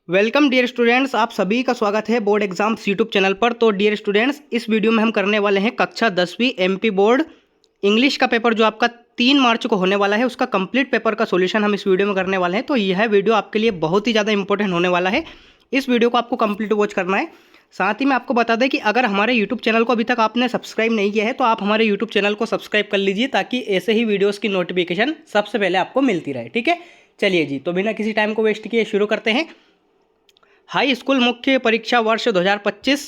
Welcome dear students, आप सभी का स्वागत है बोर्ड एग्जाम्स यूट्यूब चैनल पर। तो डियर स्टूडेंट्स, इस वीडियो में हम करने वाले हैं कक्षा 10वीं एमपी बोर्ड इंग्लिश का पेपर जो आपका 3 मार्च को होने वाला है, उसका कंप्लीट पेपर का सॉल्यूशन हम इस वीडियो में करने वाले हैं। तो यह वीडियो आपके लिए बहुत ही ज़्यादा इंपॉर्टेंट होने वाला है। इस वीडियो को आपको कंप्लीट वॉच करना है। साथ ही मैं आपको बता दें कि अगर हमारे यूट्यूब चैनल को अभी तक आपने सब्सक्राइब नहीं किया है तो आप हमारे यूट्यूब चैनल को सब्सक्राइब कर लीजिए, ताकि ऐसे ही वीडियोज़ की नोटिफिकेशन सबसे पहले आपको मिलती रहे। ठीक है, चलिए जी, तो बिना किसी टाइम को वेस्ट किए शुरू करते हैं। हाई स्कूल मुख्य परीक्षा वर्ष 2025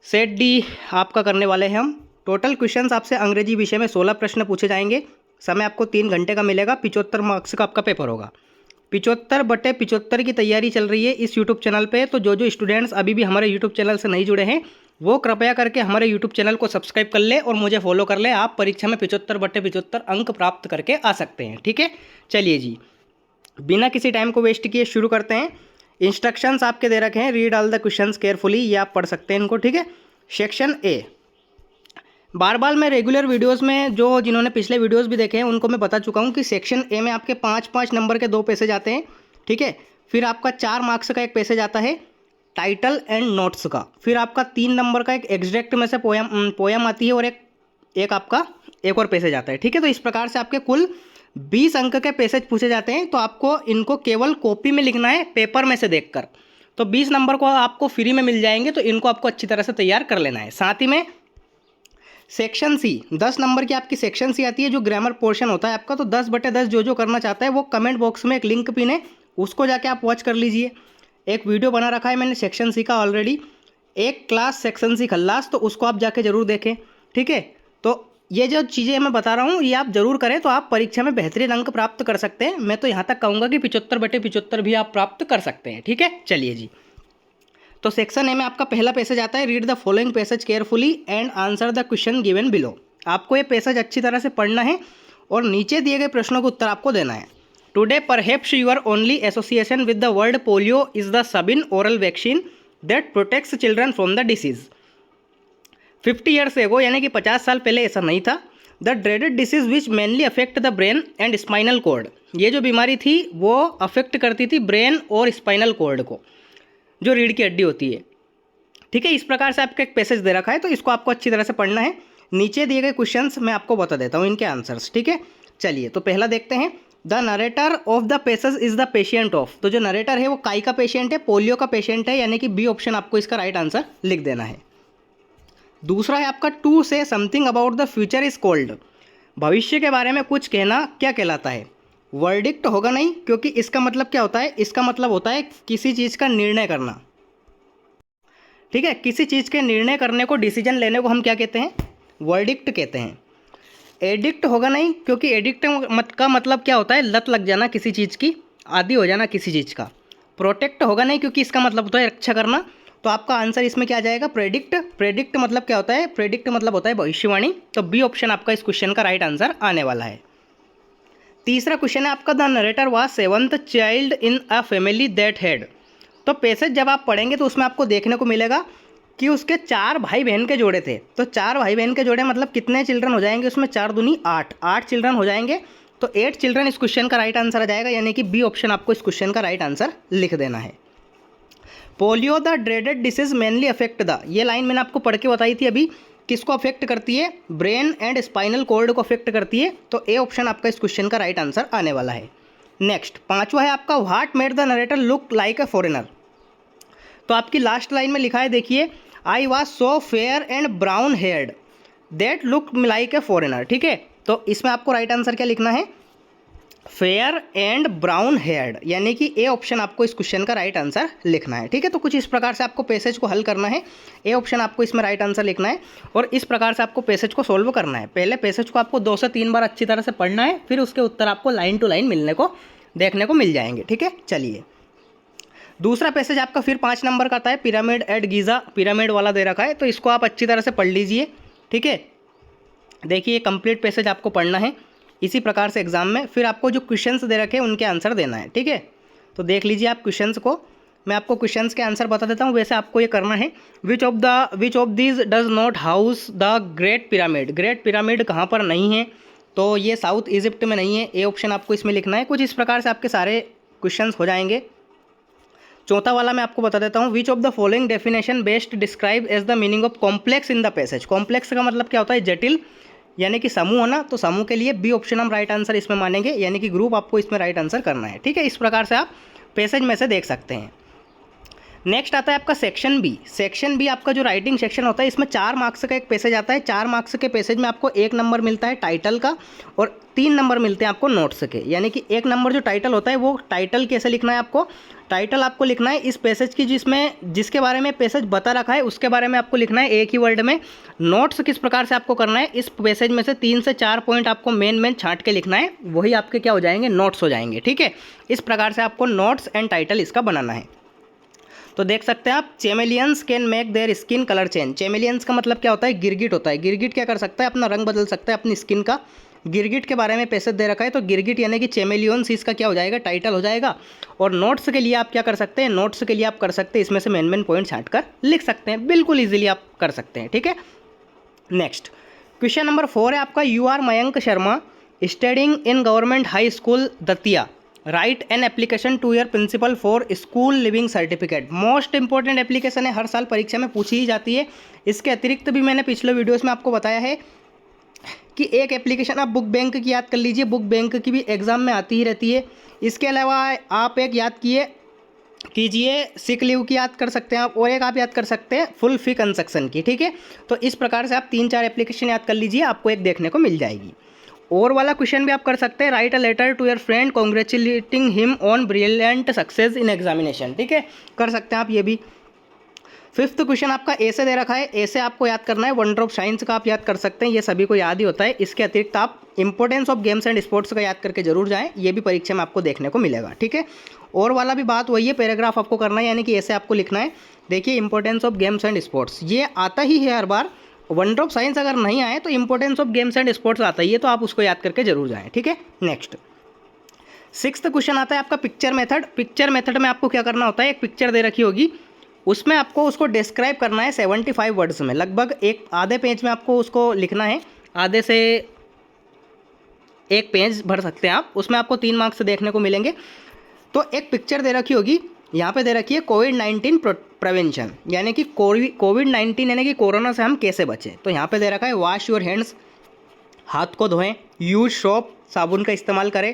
सेट डी आपका करने वाले हैं हम। टोटल क्वेश्चंस आपसे अंग्रेजी विषय में 16 प्रश्न पूछे जाएंगे। समय आपको 3 घंटे का मिलेगा। 75 मार्क्स का आपका पेपर होगा। 75/75 की तैयारी चल रही है इस यूट्यूब चैनल पे। तो जो स्टूडेंट्स अभी भी हमारे यूट्यूब चैनल से नहीं जुड़े हैं, वो कृपया करके हमारे यूट्यूब चैनल को सब्सक्राइब कर ले और मुझे फॉलो कर ले। आप परीक्षा में 75/75 अंक प्राप्त करके आ सकते हैं। ठीक है, चलिए जी, बिना किसी टाइम को वेस्ट किए शुरू करते हैं। इंस्ट्रक्शंस आपके दे रखे हैं, read all the questions carefully, ये आप पढ़ सकते हैं इनको। ठीक है, सेक्शन ए। बार बार मैं रेगुलर वीडियोस में जिन्होंने पिछले वीडियोस भी देखे हैं उनको मैं बता चुका हूं कि सेक्शन ए में आपके 5-5 नंबर के 2 पैसेज आते हैं। ठीक है, फिर आपका 4 मार्क्स का एक पैसेज आता है टाइटल एंड नोट्स का। फिर आपका 3 नंबर का एक एग्जैक्ट में से पोयम आती है, और एक आपका एक और पैसेज आता है। ठीक है, तो इस प्रकार से आपके कुल 20 अंक के पैसेज पूछे जाते हैं। तो आपको इनको केवल कॉपी में लिखना है, पेपर में से देखकर। तो 20 नंबर को आपको फ्री में मिल जाएंगे, तो इनको आपको अच्छी तरह से तैयार कर लेना है। साथ ही में सेक्शन सी, 10 नंबर की आपकी सेक्शन सी आती है, जो ग्रामर पोर्शन होता है आपका। तो 10/10 जो करना चाहता है वो कमेंट बॉक्स में एक लिंक पिन है, उसको जाके आप वॉच कर लीजिए। एक वीडियो बना रखा है मैंने सेक्शन सी का ऑलरेडी, एक क्लास सेक्शन सी खल्लास, तो उसको आप जाके जरूर देखें। ठीक है, तो ये जो चीज़ें मैं बता रहा हूँ ये आप जरूर करें, तो आप परीक्षा में बेहतरीन अंक प्राप्त कर सकते हैं। मैं तो यहाँ तक कहूँगा कि 75/75 भी आप प्राप्त कर सकते हैं। ठीक है, चलिए जी, तो सेक्शन ए में आपका पहला पैसेज आता है, read the following passage carefully and answer the question given below. आपको ये पैसेज अच्छी तरह से पढ़ना है और नीचे दिए गए प्रश्नों का उत्तर आपको देना है। Today perhaps your only association with the word polio is the Sabin oral vaccine that protects children from the disease. 50 years ago, यानी कि 50 साल पहले ऐसा नहीं था। The dreaded disease which mainly affect the brain and spinal cord. ये जो बीमारी थी वो अफेक्ट करती थी ब्रेन और स्पाइनल कॉर्ड को, जो रीढ़ की हड्डी होती है। ठीक है, इस प्रकार से आपका एक पैसेज दे रखा है, तो इसको आपको अच्छी तरह से पढ़ना है। नीचे दिए गए क्वेश्चंस मैं आपको बता देता हूँ, इनके आंसर्स। ठीक है, चलिए, तो पहला देखते हैं। The narrator of the passage is the patient of. तो जो नरेटर है वो काई का पेशेंट है, पोलियो का पेशेंट है, यानी कि बी ऑप्शन आपको इसका राइट आंसर लिख देना है। दूसरा है आपका, to say something about the future is called. भविष्य के बारे में कुछ कहना क्या कहलाता है? वर्डिक्ट होगा नहीं, क्योंकि इसका मतलब क्या होता है? इसका मतलब होता है किसी चीज़ का निर्णय करना। ठीक है, किसी चीज़ के निर्णय करने को, डिसीजन लेने को हम क्या कहते हैं? वर्डिक्ट कहते हैं। एडिक्ट होगा नहीं, क्योंकि एडिक्ट का मतलब क्या होता है? लत लग जाना किसी चीज़ की, आदी हो जाना किसी चीज़ का। प्रोटेक्ट होगा नहीं, क्योंकि इसका मतलब होता है रक्षा करना। तो आपका आंसर इसमें क्या आ जाएगा? प्रेडिक्ट। प्रेडिक्ट मतलब क्या होता है? प्रेडिक्ट मतलब होता है भविष्यवाणी। तो बी ऑप्शन आपका इस क्वेश्चन का राइट आंसर आने वाला है। तीसरा क्वेश्चन है आपका, the narrator was seventh child in a family that had. तो पैसेज जब आप पढ़ेंगे तो उसमें आपको देखने को मिलेगा कि उसके 4 भाई बहन के जोड़े थे। तो 4 भाई बहन के जोड़े मतलब कितने चिल्ड्रन हो जाएंगे उसमें? 4 दूनी 8, 8 चिल्ड्रन हो जाएंगे। तो 8 चिल्ड्रन इस क्वेश्चन का राइट आंसर आ जाएगा, यानी कि बी ऑप्शन आपको इस क्वेश्चन का राइट आंसर लिख देना है। Polio the dreaded disease mainly affect the, ये लाइन मैंने आपको पढ़ के बताई थी अभी, किसको अफेक्ट करती है? ब्रेन एंड स्पाइनल कॉर्ड को अफेक्ट करती है। तो ए ऑप्शन आपका इस क्वेश्चन का राइट आंसर आने वाला है। नेक्स्ट, पांचवा है आपका, what made the narrator look like a foreigner. तो आपकी लास्ट लाइन में लिखा है, देखिए, I was so fair and brown heard that look like a foreigner. ठीक है, तो इसमें आपको राइट आंसर क्या लिखना है? फेयर एंड ब्राउन हेयर्ड, यानी कि ए ऑप्शन आपको इस क्वेश्चन का राइट आंसर लिखना है। ठीक है, तो कुछ इस प्रकार से आपको पैसेज को हल करना है। ए ऑप्शन आपको इसमें राइट आंसर लिखना है और इस प्रकार से आपको पैसेज को सोल्व करना है। पहले पैसेज को आपको 2 से 3 बार अच्छी तरह से पढ़ना है, फिर उसके उत्तर आपको लाइन टू लाइन देखने को मिल जाएंगे। ठीक है, चलिए, दूसरा पैसेज आपका फिर 5 नंबर का आता है, पिरामिड एट गीज़ा। पिरामिड वाला दे रखा है, तो इसको आप अच्छी तरह से पढ़ लीजिए। ठीक है, देखिए, कंप्लीट पैसेज आपको पढ़ना है इसी प्रकार से एग्जाम में। फिर आपको जो क्वेश्चंस दे रखे हैं उनके आंसर देना है। ठीक है, तो देख लीजिए आप क्वेश्चंस को। मैं आपको क्वेश्चंस के आंसर बता देता हूँ, वैसे आपको ये करना है। Which of these does not house the great pyramid. Great pyramid कहाँ पर नहीं है? तो ये साउथ इजिप्ट में नहीं है। ए ऑप्शन आपको इसमें लिखना है। कुछ इस प्रकार से आपके सारे क्वेश्चंस हो जाएंगे। चौथा वाला मैं आपको बता देता हूँ, which of the following definition best describe as the meaning of complex in the passage. Complex का मतलब क्या होता है, जटिल, यानी कि समूह होना, तो समूह के लिए बी ऑप्शन हम राइट आंसर इसमें मानेंगे, यानी कि ग्रुप आपको इसमें राइट आंसर करना है। ठीक है, इस प्रकार से आप पैसेज में से देख सकते हैं। नेक्स्ट आता है आपका सेक्शन बी। सेक्शन बी आपका जो राइटिंग सेक्शन होता है, इसमें 4 मार्क्स का एक पैसेज आता है। 4 मार्क्स के पैसेज में आपको 1 नंबर मिलता है टाइटल का और 3 नंबर मिलते हैं आपको नोट्स के। यानी कि 1 नंबर जो टाइटल होता है वो टाइटल कैसे लिखना है आपको, टाइटल आपको लिखना है इस पैसेज की जिसके बारे में पैसेज बता रखा है उसके बारे में आपको लिखना है एक ही वर्ड में। नोट्स किस प्रकार से आपको करना है, इस पैसेज में से 3 से 4 पॉइंट आपको मेन छांट के लिखना है, वही आपके क्या हो जाएंगे, नोट्स हो जाएंगे। ठीक है, इस प्रकार से आपको नोट्स एंड टाइटल इसका बनाना है। तो देख सकते हैं आप, chameleons can make their skin colour change. Chameleons का मतलब क्या होता है, गिरगिट होता है। गिरगिट क्या कर सकता है, अपना रंग बदल सकता है अपनी स्किन का। गिरगिट के बारे में पैसेज दे रखा है, तो गिरगिट यानी कि चेमेलियंस इसका क्या हो जाएगा, टाइटल हो जाएगा। और नोट्स के लिए आप क्या कर सकते हैं, नोट्स के लिए आप कर सकते हैं इसमें से मेन पॉइंट छांट कर लिख सकते हैं, बिल्कुल ईजिली आप कर सकते हैं। ठीक है, नेक्स्ट क्वेश्चन नंबर 4 है आपका, you are Mayank Sharma studying in government high school Datia, write an application to your principal for school leaving certificate. Most important application है, हर साल परीक्षा में पूछी ही जाती है। इसके अतिरिक्त भी मैंने पिछले वीडियोस में आपको बताया है कि एक एप्लीकेशन आप बुक बैंक की याद कर लीजिए, बुक बैंक की भी एग्जाम में आती ही रहती है। इसके अलावा आप एक याद कीजिए सिक लीव की याद कर सकते हैं आप, और एक आप याद कर सकते हैं फुल फी कंस्ट्रक्शन की। ठीक है, तो इस प्रकार से आप 3-4 एप्लीकेशन याद कर लीजिए, आपको एक देखने को मिल जाएगी। और वाला क्वेश्चन भी आप कर सकते हैं, write a letter to your friend congratulating him on brilliant success in examination. ठीक है, कर सकते हैं आप ये भी। 5th क्वेश्चन आपका ऐसे दे रखा है, ऐसे आपको याद करना है, वंडर ऑफ साइंस का आप याद कर सकते हैं, ये सभी को याद ही होता है। इसके अतिरिक्त आप importance of games and sports का याद करके जरूर जाएं, ये भी परीक्षा में आपको देखने को मिलेगा। ठीक है, और वाला भी बात वही है, पैराग्राफ आपको करना है, यानी कि ऐसे आपको लिखना है। देखिए, importance of games and sports ये आता ही है हर बार, वंडर ऑफ साइंस अगर नहीं आए तो importance of games and sports आता ही है, तो आप उसको याद करके जरूर जाएं। ठीक है, नेक्स्ट 6th क्वेश्चन आता है आपका पिक्चर मेथड। पिक्चर मेथड में आपको क्या करना होता है, एक पिक्चर दे रखी होगी, उसमें आपको उसको डिस्क्राइब करना है 75 वर्ड्स में, लगभग एक आधे पेज में आपको उसको लिखना है, आधे से एक पेज भर सकते हैं आप, उसमें आपको 3 मार्क्स देखने को मिलेंगे। तो एक पिक्चर दे रखी होगी, यहाँ पे दे रखी है कोविड-19 प्रिवेंशन, यानी कि कोविड-19 यानी कि कोरोना से हम कैसे बचें। तो यहाँ पे दे रखा है वॉश योर हैंड्स, हाथ को धोएं, यूज सोप, साबुन का इस्तेमाल करें,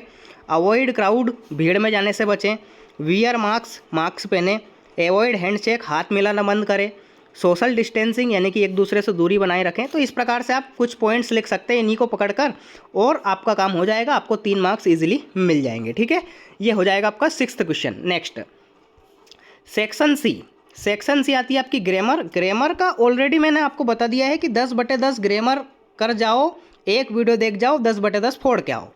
अवॉइड क्राउड, भीड़ में जाने से बचें, वियर मास्क पहने, एवॉइड हैंडशेक, हाथ मिलाना बंद करें, सोशल डिस्टेंसिंग यानी कि एक दूसरे से दूरी बनाए रखें। तो इस प्रकार से आप कुछ पॉइंट्स लिख सकते हैं इन्हीं को पकड़कर, और आपका काम हो जाएगा, आपको 3 मार्क्स इजीली मिल जाएंगे। ठीक है, ये हो जाएगा आपका 6th question. Next section C. Section C आती है आपकी ग्रामर। ग्रामर का ऑलरेडी मैंने आपको बता दिया है कि 10/10 ग्रामर कर जाओ, एक वीडियो देख जाओ, 10/10 फोड़ के आओ,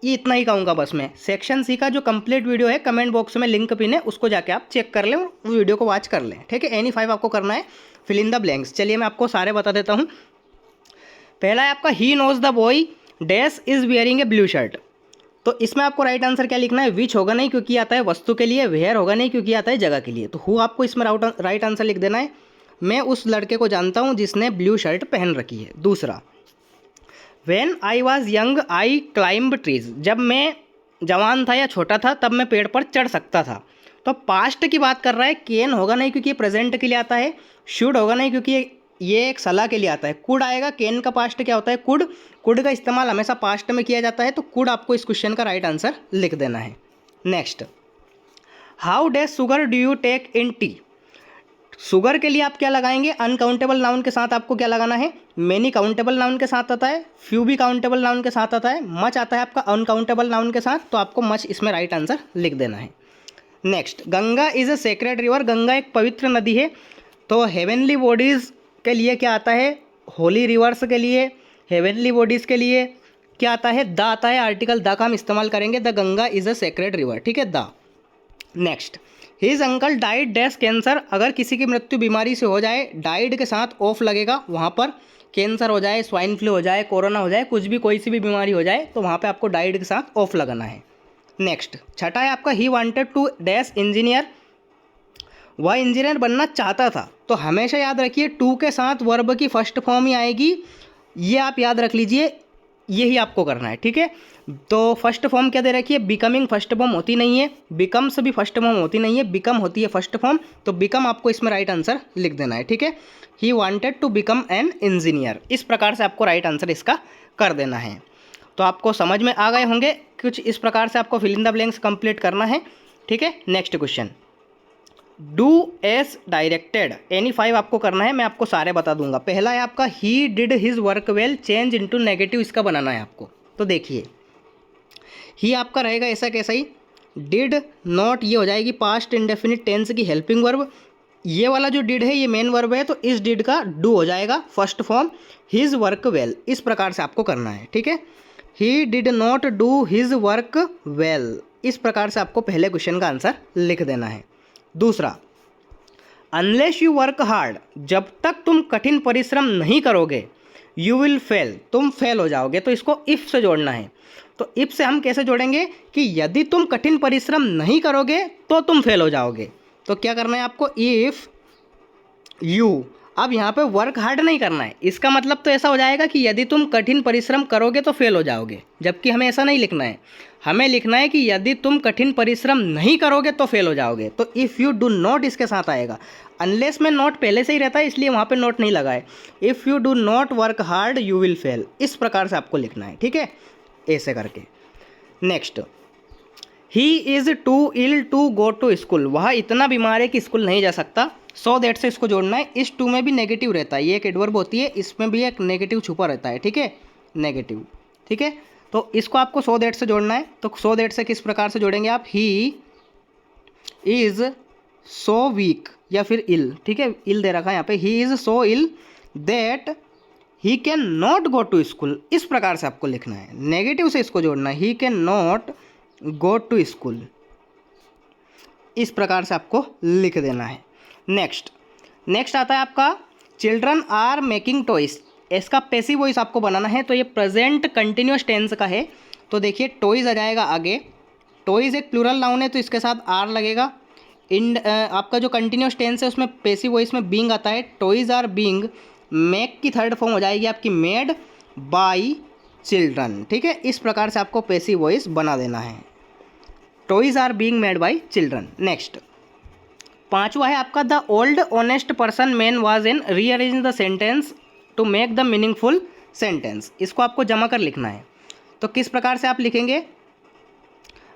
ये इतना ही कहूँगा बस मैं। सेक्शन सी का जो कंप्लीट वीडियो है कमेंट बॉक्स में लिंक पिन है, उसको जाके आप चेक कर लें और वीडियो को वॉच कर लें। ठीक है, एनी 5 आपको करना है, फिल इन द ब्लैंक्स। चलिए मैं आपको सारे बता देता हूँ। पहला है आपका he knows the boy dash is wearing a blue shirt. तो इसमें आपको राइट आंसर क्या लिखना है, विच होगा नहीं क्योंकि आता है वस्तु के लिए, वेयर होगा नहीं क्योंकि आता है जगह के लिए, तो हु आपको इसमें राइट आंसर लिख देना है। मैं उस लड़के को जानता हूँ जिसने ब्लू शर्ट पहन रखी है। दूसरा, when I was young I climb trees. जब मैं जवान था या छोटा था तब मैं पेड़ पर चढ़ सकता था। तो पास्ट की बात कर रहा है, कैन होगा नहीं क्योंकि ये प्रेजेंट के लिए आता है, शुड होगा नहीं क्योंकि ये एक सलाह के लिए आता है, कुड आएगा, कैन का पास्ट क्या होता है, कुड। कुड का इस्तेमाल हमेशा पास्ट में किया जाता है, तो कुड आपको इस क्वेश्चन का राइट आंसर लिख देना है। Next, how dash sugar do you take in tea. Sugar के लिए आप क्या लगाएंगे, अनकाउंटेबल नाउन के साथ आपको क्या लगाना है, मेनी काउंटेबल नाउन के साथ आता है, फ्यू भी काउंटेबल नाउन के साथ आता है, मच आता है आपका अनकाउंटेबल नाउन के साथ, तो आपको मच इसमें राइट आंसर लिख देना है। Next, Ganga is a sacred river. Ganga एक पवित्र नदी है, तो हेवनली बॉडीज़ के लिए क्या आता है, होली रिवर्स के लिए, हेवनली बॉडीज़ के लिए क्या आता है, द आता है, आर्टिकल द का हम इस्तेमाल करेंगे, the Ganga is a sacred river. ठीक है, the. Next, his uncle died dash cancer. अगर किसी की मृत्यु बीमारी से हो जाए, डाइड के साथ ऑफ लगेगा, वहाँ पर कैंसर हो जाए, स्वाइन फ्लू हो जाए, कोरोना हो जाए, कुछ भी कोई सी भी बीमारी हो जाए, तो वहाँ पे आपको डाइड के साथ ऑफ लगाना है। नेक्स्ट, छठा है आपका he wanted to dash engineer. वह इंजीनियर बनना चाहता था, तो हमेशा याद रखिए टू के साथ वर्ब की फर्स्ट फॉर्म ही आएगी, ये आप याद रख लीजिए। यही आपको करना है, ठीक है। तो फर्स्ट फॉर्म क्या दे रखी है, बिकमिंग फर्स्ट फॉर्म होती नहीं है, बिकम्स भी फर्स्ट फॉर्म होती नहीं है, बिकम होती है फर्स्ट फॉर्म। तो बिकम आपको इसमें राइट आंसर लिख देना है, ठीक है। He wanted to become an engineer, इस प्रकार से आपको राइट आंसर इसका कर देना है। तो आपको समझ में आ गए होंगे, कुछ इस प्रकार से आपको fill in the blanks complete करना है, ठीक है। Next question, do as directed, any 5 आपको करना है, मैं आपको सारे बता दूंगा। पहला है आपका he did his work well, change into negative, इसका बनाना है आपको। तो देखिए ही आपका रहेगा ऐसा कैसा ही, डिड नॉट ये हो जाएगी पास्ट इंडेफिनिट टेंस की हेल्पिंग वर्ब, ये वाला जो डिड है ये मेन वर्ब है, तो इस डिड का डू हो जाएगा first form, his work well, इस प्रकार से आपको करना है, ठीक है। He did not do his work well, इस प्रकार से आपको पहले क्वेश्चन का आंसर लिख देना है। दूसरा, अनलेस यू वर्क हार्ड, जब तक तुम कठिन परिश्रम नहीं करोगे, यू विल फेल, तुम फेल हो जाओगे। तो इसको इफ से जोड़ना है। तो इफ से हम कैसे जोड़ेंगे कि यदि तुम कठिन परिश्रम नहीं करोगे तो तुम फेल हो जाओगे। तो क्या करना है आपको, इफ यू, अब यहाँ पे वर्क हार्ड नहीं करना है, इसका मतलब तो ऐसा हो जाएगा कि यदि तुम कठिन परिश्रम करोगे तो फेल हो जाओगे, जबकि हमें ऐसा नहीं लिखना है। हमें लिखना है कि यदि तुम कठिन परिश्रम नहीं करोगे तो फेल हो जाओगे। तो इफ़ यू डू नॉट इसके साथ आएगा, अनलेस में नॉट पहले से ही रहता है इसलिए वहाँ पे नॉट नहीं लगा है। If you do not work hard you will fail, इस प्रकार से आपको लिखना है, ठीक है, ऐसे करके। Next, he is too ill to go to school, वह इतना बीमार है कि स्कूल नहीं जा सकता। सो दैट से इसको जोड़ना है। इस टू में भी नेगेटिव रहता है, ये एक एडवर्ब होती है, इसमें भी एक नेगेटिव छुपा रहता है, ठीक है, नेगेटिव, ठीक है। तो इसको आपको सो दैट से जोड़ना है। तो सो दैट से किस प्रकार से जोड़ेंगे आप, ही इज़ सो वीक या फिर इल, ठीक है, इल दे रखा है यहाँ पे, he is so ill that he can not go to school, इस प्रकार से आपको लिखना है। नेगेटिव से इसको जोड़ना है, he can not go to school, इस प्रकार से आपको लिख देना है। नेक्स्ट आता है आपका चिल्ड्रन आर मेकिंग टॉयज, इसका पैसिव वॉइस आपको बनाना है। तो ये प्रेजेंट कंटिन्यूस टेंस का है। तो देखिए टॉयज आ जाएगा आगे, टॉयज एक प्लूरल नाउन है तो इसके साथ आर लगेगा। आपका जो कंटिन्यूस टेंस है उसमें पैसिव वॉइस में बीइंग आता है, टॉयज आर बीइंग, मेक की थर्ड फॉर्म हो जाएगी आपकी मेड बाय चिल्ड्रन, ठीक है, इस प्रकार से आपको पैसिव वॉइस बना देना है, toys are being made by children. Next, पांचवा है आपका the old honest person man was in, rearrange the sentence to make the meaningful sentence, इसको आपको जमा कर लिखना है। तो किस प्रकार से आप लिखेंगे,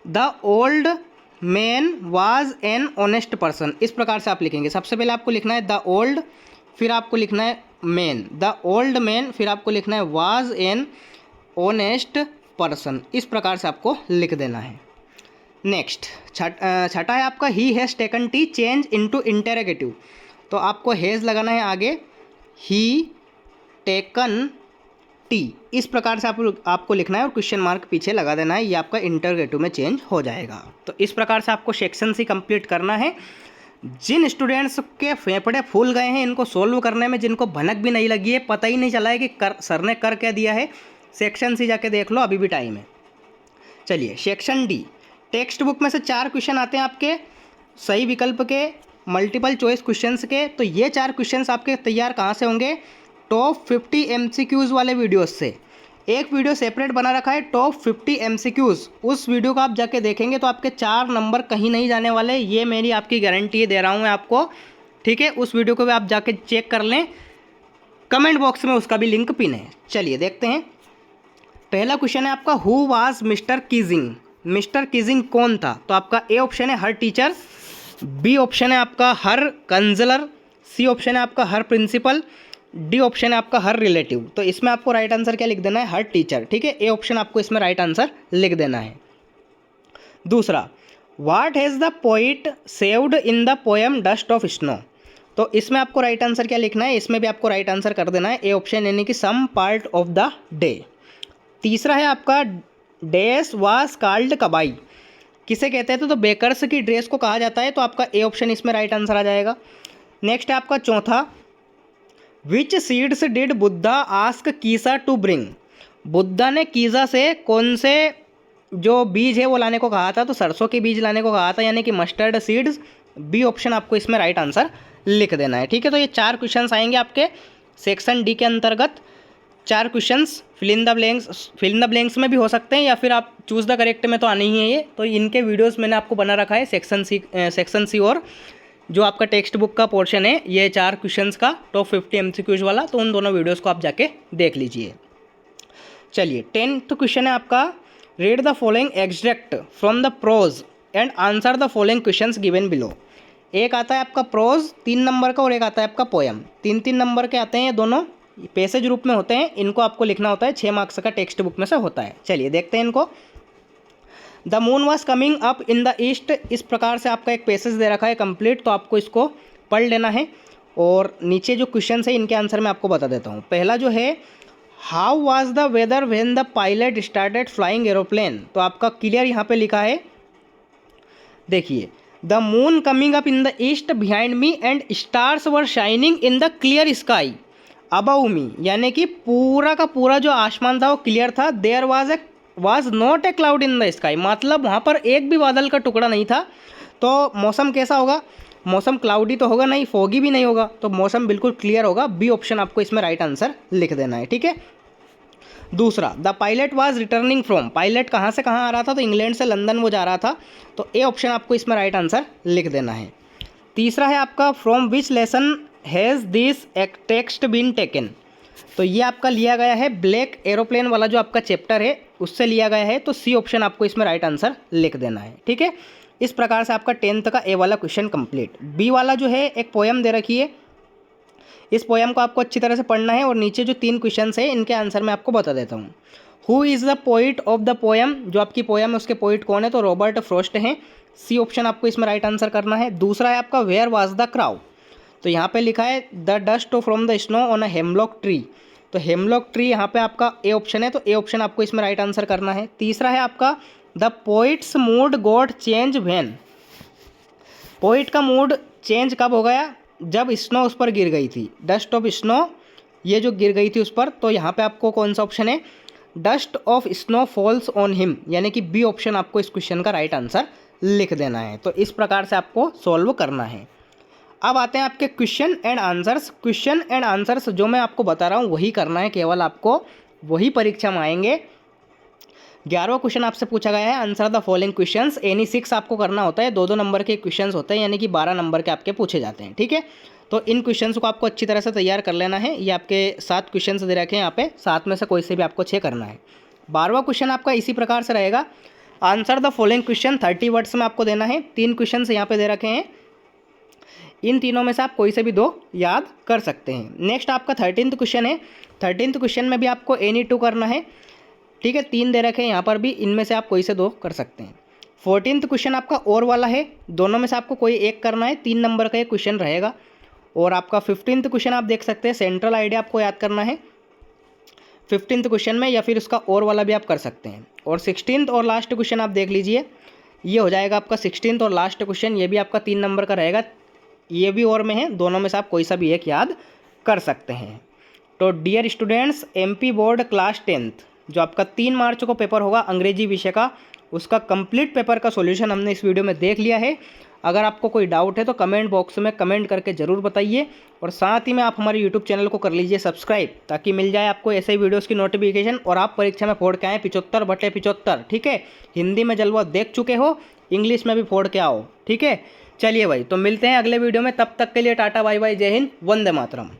the old man was an honest person, इस प्रकार से आप लिखेंगे। सबसे पहले आपको लिखना है द ओल्ड, फिर आपको लिखना है मैन, द ओल्ड मैन, फिर आपको लिखना है वाज एन ऑनेस्ट पर्सन, इस प्रकार से आपको लिख देना है। नेक्स्ट, छठा है आपका he has taken T change into interrogative, तो आपको हैज़ लगाना है आगे, ही टेकन टी, इस प्रकार से आपको लिखना है और क्वेश्चन मार्क पीछे लगा देना है, ये आपका इंटरोगेटिव में चेंज हो जाएगा। तो इस प्रकार से आपको सेक्शन सी कंप्लीट करना है। जिन स्टूडेंट्स के फेफड़े फूल गए हैं इनको सोल्व करने में, जिनको भनक भी नहीं लगी है, पता ही नहीं चला है कि सर ने कर क्या दिया है, सेक्शन सी जाके देख लो, अभी भी टाइम है। चलिए सेक्शन डी, टेक्स्ट बुक में से 4 क्वेश्चन आते हैं आपके सही विकल्प के, मल्टीपल चॉइस क्वेश्चंस के। तो ये 4 क्वेश्चंस आपके तैयार कहाँ से होंगे, टॉप 50 MCQs वाले वीडियोस से। एक वीडियो सेपरेट बना रखा है टॉप 50 MCQs, उस वीडियो को आप जाके देखेंगे तो आपके 4 नंबर कहीं नहीं जाने वाले, ये मेरी आपकी गारंटी दे रहा हूँ मैं आपको, ठीक है। उस वीडियो को भी आप जाके चेक कर लें, कमेंट बॉक्स में उसका भी लिंक पिन है। चलिए देखते हैं, पहला क्वेश्चन है आपका who was mister Keesing, mister Keesing कौन था। तो आपका ए ऑप्शन है हर टीचर, बी ऑप्शन है आपका हर काउंसलर, सी ऑप्शन है आपका हर प्रिंसिपल, डी ऑप्शन है आपका हर रिलेटिव। तो इसमें आपको राइट आंसर क्या लिख देना है, हर टीचर, ठीक है, ए ऑप्शन आपको इसमें राइट आंसर लिख देना है। दूसरा, what has the poet saved in the poem dust of snow, तो इसमें आपको राइट आंसर क्या लिखना है, इसमें भी आपको राइट आंसर कर देना है ए ऑप्शन, यानी कि some part of the day. तीसरा है आपका डैश वाज कॉल्ड कबाई, किसे कहते हैं तो बेकर्स की ड्रेस को कहा जाता है, तो आपका ए ऑप्शन इसमें राइट आंसर आ जाएगा। नेक्स्ट है आपका चौथा, which seeds did Buddha ask Kisa to bring, Buddha ने कीजा से कौन से जो बीज है वो लाने को कहा था, तो सरसों के बीज लाने को कहा था, यानी कि मस्टर्ड सीड्स, बी ऑप्शन आपको इसमें राइट आंसर लिख देना है, ठीक है। तो ये 4 क्वेश्चंस आएंगे आपके सेक्शन डी के अंतर्गत। 4 questions fill in the blanks में भी हो सकते हैं, या फिर आप चूज़ द करेक्ट में तो आने ही है ये। तो इनके वीडियोस मैंने आपको बना रखा है सेक्शन सी और जो आपका टेक्स्ट बुक का पोर्शन है, ये 4 क्वेश्चंस का टॉप 50 MCQs वाला, तो उन दोनों वीडियोज़ को आप जाके देख लीजिए। चलिए 10th क्वेश्चन है आपका, read the following extract from the prose and answer the following questions given below. एक आता है आपका प्रोज 3 नंबर का और एक आता है आपका पोएम 3-3 नंबर के आते हैं। ये दोनों पैसेज रूप में होते हैं, इनको आपको लिखना होता है, 6 मार्क्स का टेक्स्ट बुक में से होता है। चलिए देखते हैं इनको। The moon was coming up in the east, इस प्रकार से आपका एक पैसेज दे रखा है कंप्लीट, तो आपको इसको पढ़ लेना है। और नीचे जो क्वेश्चन है इनके आंसर मैं आपको बता देता हूँ। पहला जो है, how was the weather when the pilot started flying aeroplane, तो आपका क्लियर यहाँ पे लिखा है, देखिए, the moon coming up in the east behind me and stars were shining in the clear sky above me, यानी कि पूरा का पूरा जो आसमान था वो क्लियर था। There was not a cloud in the sky, मतलब वहाँ पर एक भी बादल का टुकड़ा नहीं था। तो मौसम कैसा होगा, मौसम क्लाउडी तो होगा नहीं, फोगी भी नहीं होगा, तो मौसम बिल्कुल क्लियर होगा। बी ऑप्शन आपको इसमें राइट आंसर लिख देना है, ठीक है। दूसरा, the pilot was returning from, pilot कहाँ से कहाँ आ रहा था, तो इंग्लैंड से लंदन वो जा रहा था, तो ए ऑप्शन आपको इसमें राइट आंसर लिख देना है। तीसरा है आपका, from which lesson has this text been taken, तो ये आपका लिया गया है ब्लैक एरोप्लेन वाला जो आपका चैप्टर है उससे लिया गया है, तो सी ऑप्शन आपको इसमें राइट आंसर लिख देना है, ठीक है। इस प्रकार से आपका 10th का ए वाला क्वेश्चन कंप्लीट। बी वाला जो है, एक पोएम दे रखी है, इस पोएम को आपको अच्छी तरह से पढ़ना है, और नीचे जो 3 क्वेश्चन है इनके आंसर मैं आपको बता देता हूँ। Who is the poet of the poem, जो आपकी पोएम है उसके पोइट कौन है, तो रॉबर्ट फ्रॉस्ट हैं। सी ऑप्शन आपको इसमें राइट आंसर करना है। दूसरा है आपका, वेयर वाज द क्राउ, तो यहाँ पे लिखा है the dust from the snow on a hemlock tree, तो हेमलॉक ट्री यहाँ पे आपका ए ऑप्शन है, तो ए ऑप्शन आपको इसमें राइट आंसर करना है। तीसरा है आपका, the poets mood got change when, poet का मूड चेंज कब हो गया, जब स्नो उस पर गिर गई थी, डस्ट ऑफ स्नो ये जो गिर गई थी उस पर, तो यहाँ पे आपको कौन सा ऑप्शन है, dust of snow falls on him, यानी कि बी ऑप्शन आपको इस क्वेश्चन का राइट आंसर लिख देना है। तो इस प्रकार से आपको सॉल्व करना है। अब आते हैं आपके question and answers. Question and answers जो मैं आपको बता रहा हूँ वही करना है, केवल आपको वही परीक्षा में आएंगे। 11वां क्वेश्चन आपसे पूछा गया है, answer the following questions, any 6 आपको करना होता है, 2-2 नंबर के क्वेश्चंस होते हैं, यानी कि 12 नंबर के आपके पूछे जाते हैं, ठीक है। तो इन क्वेश्चंस को आपको अच्छी तरह से तैयार कर लेना है। ये आपके 7 क्वेश्चंस दे रखे हैं यहाँ पे, 7 में से कोई से भी आपको 6 करना है। 12वां क्वेश्चन आपका इसी प्रकार से रहेगा, answer the following question 30 words में आपको देना है। 3 क्वेश्चन यहाँ पे दे रखे हैं, इन तीनों में से आप कोई से भी 2 याद कर सकते हैं। नेक्स्ट आपका 13th क्वेश्चन है, 13th क्वेश्चन में भी आपको एनी 2 करना है, ठीक है। 3 दे रखे हैं यहाँ पर भी, इनमें से आप कोई से 2 कर सकते हैं। 14th क्वेश्चन आपका और वाला है, दोनों में से आपको कोई एक करना है, 3 नंबर का एक क्वेश्चन रहेगा। और आपका 15th क्वेश्चन आप देख सकते हैं, सेंट्रल आइडिया आपको याद करना है 15th क्वेश्चन में, या फिर उसका और वाला भी आप कर सकते हैं। और 16th और लास्ट क्वेश्चन आप देख लीजिए, ये हो जाएगा आपका 16th और लास्ट क्वेश्चन, ये भी आपका 3 नंबर का रहेगा, ये भी और में है, दोनों में से आप कोई सा भी एक याद कर सकते हैं। तो dear students, MP board class 10th जो आपका 3 मार्च को पेपर होगा अंग्रेजी विषय का, उसका कंप्लीट पेपर का सॉल्यूशन हमने इस वीडियो में देख लिया है। अगर आपको कोई डाउट है तो कमेंट बॉक्स में कमेंट करके ज़रूर बताइए, और साथ ही में आप हमारे यूट्यूब चैनल को कर लीजिए सब्सक्राइब, ताकि मिल जाए आपको ऐसे ही वीडियोस की नोटिफिकेशन, और आप परीक्षा में फोड़ के आएँ 75/75, ठीक है। हिंदी में जलवा देख चुके हो, इंग्लिश में भी फोड़ के आओ, ठीक है। चलिए भाई, तो मिलते हैं अगले वीडियो में, तब तक के लिए टाटा बाय बाय, जय हिंद, वंदे मातरम।